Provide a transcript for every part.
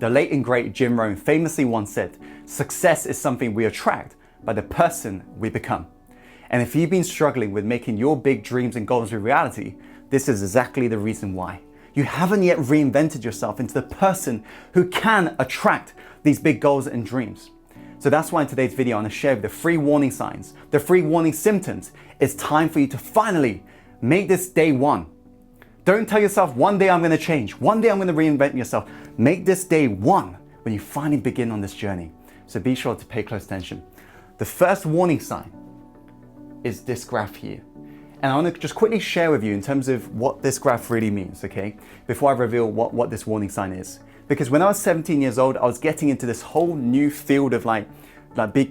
The late and great Jim Rohn famously once said, "Success is something we attract by the person we become." And if you've been struggling with making your big dreams and goals a reality, this is exactly the reason why. You haven't yet reinvented yourself into the person who can attract these big goals and dreams. So that's why in today's video, I'm going to share the 3 warning signs, the 3 warning symptoms. It's time for you to finally make this day one. Don't tell yourself, one day I'm going to change, one day I'm going to reinvent yourself. Make this day one when you finally begin on this journey. So be sure to pay close attention. The first warning sign is this graph here. And I want to just quickly share with you in terms of what this graph really means, okay? Before I reveal what this warning sign is. Because when I was 17 years old, I was getting into this whole new field of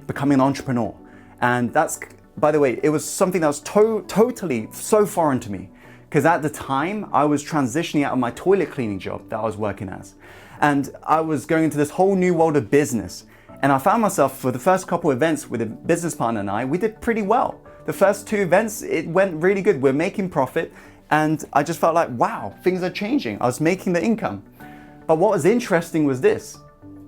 becoming an entrepreneur. And that's, by the way, it was something that was totally so foreign to me. Because at the time, I was transitioning out of my toilet cleaning job that I was working as. And I was going into this whole new world of business. And I found myself for the first couple of events with a business partner and I, we did pretty well. The first 2 events, it went really good. We're making profit. And I just felt like, wow, things are changing. I was making the income. But what was interesting was this.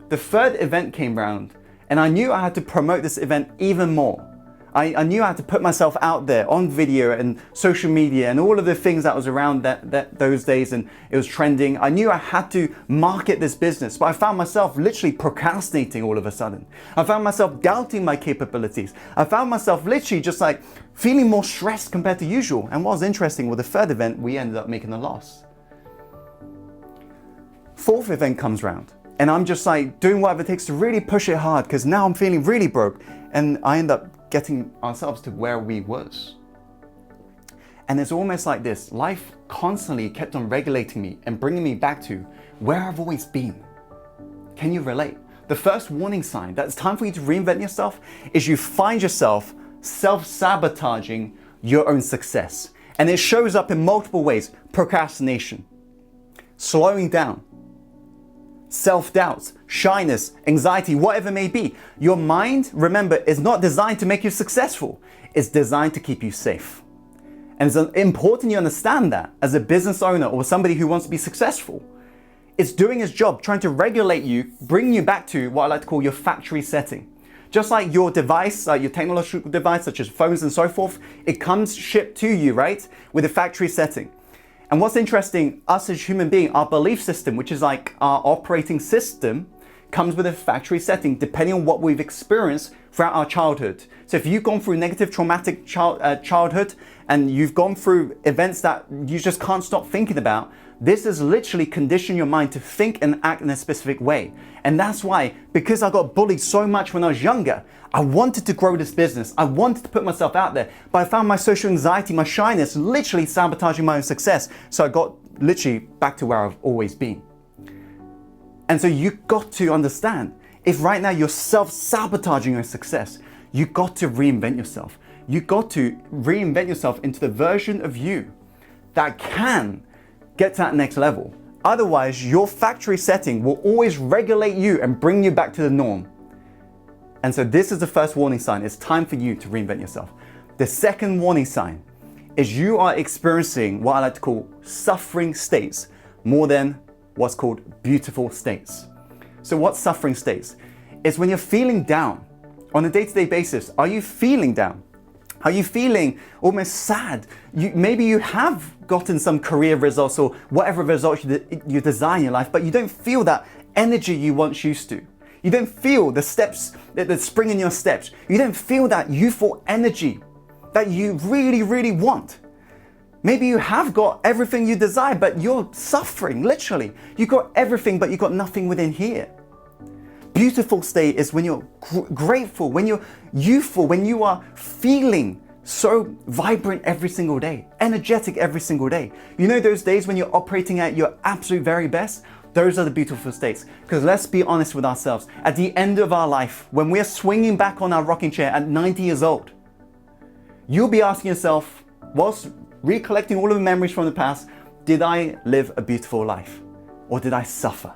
The 3rd event came round and I knew I had to promote this event even more. I knew I had to put myself out there on video and social media and all of the things that was around those days, and it was trending. I knew I had to market this business, but I found myself literally procrastinating all of a sudden. I found myself doubting my capabilities. I found myself literally just like feeling more stressed compared to usual. And what was interesting, with the 3rd event, we ended up making a loss. 4th event comes round and I'm just like doing whatever it takes to really push it hard, because now I'm feeling really broke, and I end up getting ourselves to where we was. And it's almost like this, life constantly kept on regulating me and bringing me back to where I've always been. Can you relate? The first warning sign that it's time for you to reinvent yourself is you find yourself self-sabotaging your own success. And it shows up in multiple ways: procrastination, slowing down, self-doubts, shyness, anxiety, whatever it may be. Your mind, remember, is not designed to make you successful. It's designed to keep you safe. And it's important you understand that as a business owner or somebody who wants to be successful. It's doing its job, trying to regulate you, bring you back to what I like to call your factory setting. Just like your device, your technological device, such as phones and so forth, it comes shipped to you, right, with a factory setting. And what's interesting, us as human beings, our belief system, which is like our operating system, comes with a factory setting depending on what we've experienced throughout our childhood. So if you've gone through negative traumatic childhood and you've gone through events that you just can't stop thinking about, this has literally conditioned your mind to think and act in a specific way. And that's why, because I got bullied so much when I was younger, I wanted to grow this business. I wanted to put myself out there, but I found my social anxiety, my shyness, literally sabotaging my own success. So I got literally back to where I've always been. And so you got to understand, if right now you're self-sabotaging your success, you got to reinvent yourself. You got to reinvent yourself into the version of you that can get to that next level. Otherwise, your factory setting will always regulate you and bring you back to the norm. And so this is the first warning sign. It's time for you to reinvent yourself. The second warning sign is you are experiencing what I like to call suffering states more than what's called beautiful states. So what's suffering states? It's when you're feeling down on a day-to-day basis. Are you feeling down? Are you feeling almost sad? Maybe you have gotten some career results or whatever results you desire in your life, but you don't feel that energy you once used to. You don't feel the steps, the spring in your steps. You don't feel that youthful energy that you really, really want. Maybe you have got everything you desire, but you're suffering, literally. You got everything, but you got nothing within here. Beautiful state is when you're grateful, when you're youthful, when you are feeling so vibrant every single day, energetic every single day. You know those days when you're operating at your absolute very best? Those are the beautiful states. Because let's be honest with ourselves. At the end of our life, when we're swinging back on our rocking chair at 90 years old, you'll be asking yourself, whilst recollecting all of the memories from the past, did I live a beautiful life? Or did I suffer?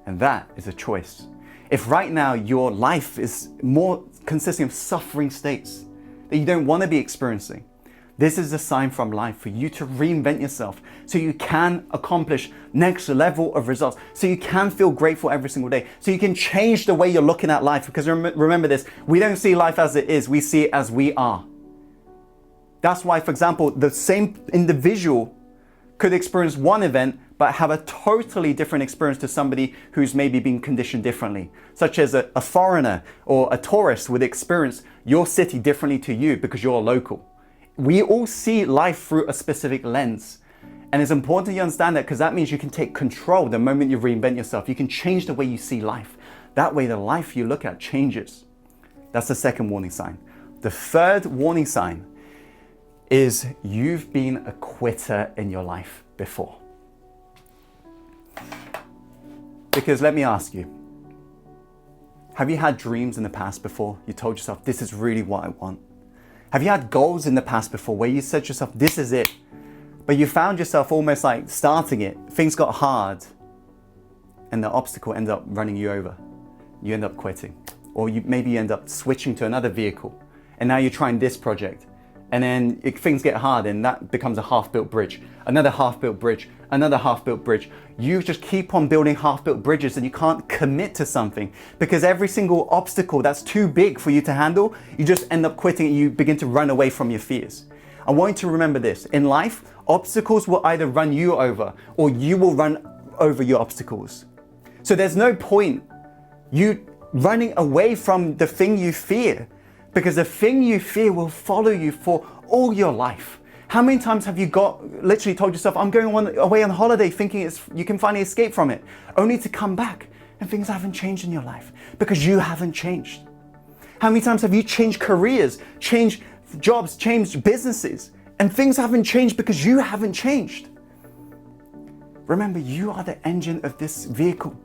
And that is a choice. If right now your life is more consisting of suffering states that you don't want to be experiencing, This is a sign from life for you to reinvent yourself so you can accomplish next level of results, so you can feel grateful every single day, so you can change the way you're looking at life. Because remember this, we don't see life as it is, we see it as we are. That's why, for example, the same individual could experience one event but have a totally different experience to somebody who's maybe been conditioned differently, such as a foreigner or a tourist would experience your city differently to you because you're local. We all see life through a specific lens. And it's important you understand that, because that means you can take control the moment you reinvent yourself. You can change the way you see life. That way the life you look at changes. That's the second warning sign. The third warning sign is you've been a quitter in your life before. Because let me ask you, have you had dreams in the past before? You told yourself, this is really what I want. Have you had goals in the past before where you said to yourself, this is it, but you found yourself almost like starting it, things got hard, and the obstacle ended up running you over. You end up quitting. Or maybe you end up switching to another vehicle, and now you're trying this project, and then things get hard and that becomes a half-built bridge, another half-built bridge, another half-built bridge. You just keep on building half-built bridges and you can't commit to something because every single obstacle that's too big for you to handle, you just end up quitting and you begin to run away from your fears. I want you to remember this. In life, obstacles will either run you over or you will run over your obstacles. So there's no point you running away from the thing you fear, because the thing you fear will follow you for all your life. How many times have you literally told yourself, I'm going away on holiday thinking you can finally escape from it, only to come back and things haven't changed in your life because you haven't changed? How many times have you changed careers, changed jobs, changed businesses, and things haven't changed because you haven't changed? Remember, you are the engine of this vehicle.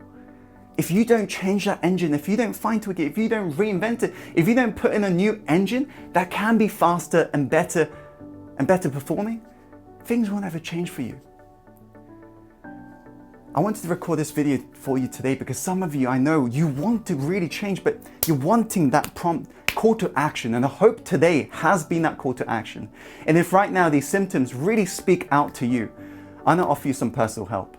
If you don't change that engine, if you don't fine tweak it, if you don't reinvent it, if you don't put in a new engine that can be faster and better performing, things won't ever change for you. I wanted to record this video for you today because some of you, I know you want to really change, but you're wanting that prompt call to action, and I hope today has been that call to action. And if right now these symptoms really speak out to you, I'm gonna offer you some personal help.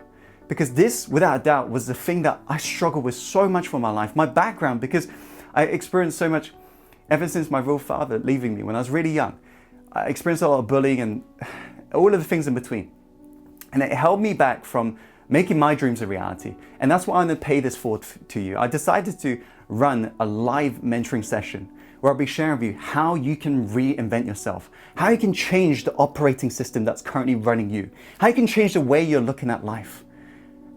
Because this, without a doubt, was the thing that I struggled with so much for my life, my background, because I experienced so much ever since my real father leaving me when I was really young. I experienced a lot of bullying and all of the things in between. And it held me back from making my dreams a reality. And that's why I'm gonna pay this forward to you. I decided to run a live mentoring session where I'll be sharing with you how you can reinvent yourself, how you can change the operating system that's currently running you, how you can change the way you're looking at life.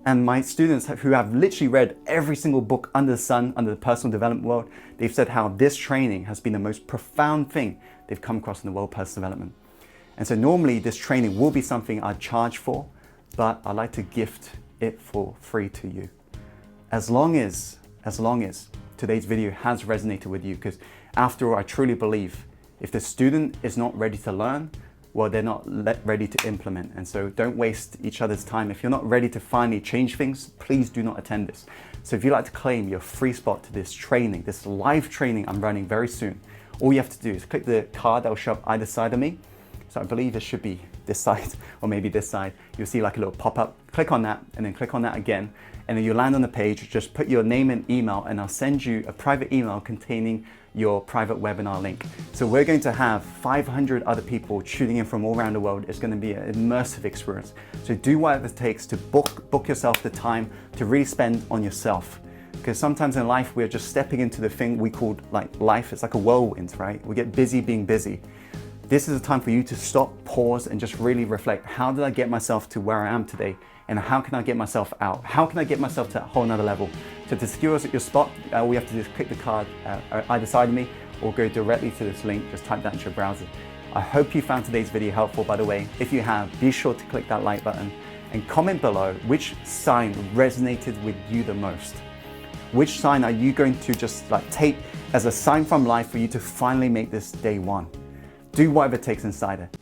And my students who have literally read every single book under the sun, under the personal development world, they've said how this training has been the most profound thing they've come across in the world of personal development. And so normally this training will be something I'd charge for, but I'd like to gift it for free to you. As long as today's video has resonated with you, because after all, I truly believe if the student is not ready to learn, well, they're not ready to implement. And so don't waste each other's time. If you're not ready to finally change things, please do not attend this. So if you'd like to claim your free spot to this training, this live training I'm running very soon, all you have to do is click the card that will show up either side of me. So I believe it should be this side or maybe this side. You'll see like a little pop-up. Click on that and then click on that again. And then you'll land on the page. Just put your name and email and I'll send you a private email containing your private webinar link. So we're going to have 500 other people tuning in from all around the world. It's going to be an immersive experience. So do whatever it takes to book yourself the time to really spend on yourself. Because sometimes in life, we're just stepping into the thing we call like life. It's like a whirlwind, right? We get busy being busy. This is a time for you to stop, pause, and just really reflect. How did I get myself to where I am today? And how can I get myself out? How can I get myself to a whole nother level? So to secure us at your spot, all you have to do is click the card either side of me or go directly to this link. Just type that into your browser. I hope you found today's video helpful, by the way. If you have, be sure to click that like button and comment below which sign resonated with you the most. Which sign are you going to just like take as a sign from life for you to finally make this day one? Do whatever it takes inside it.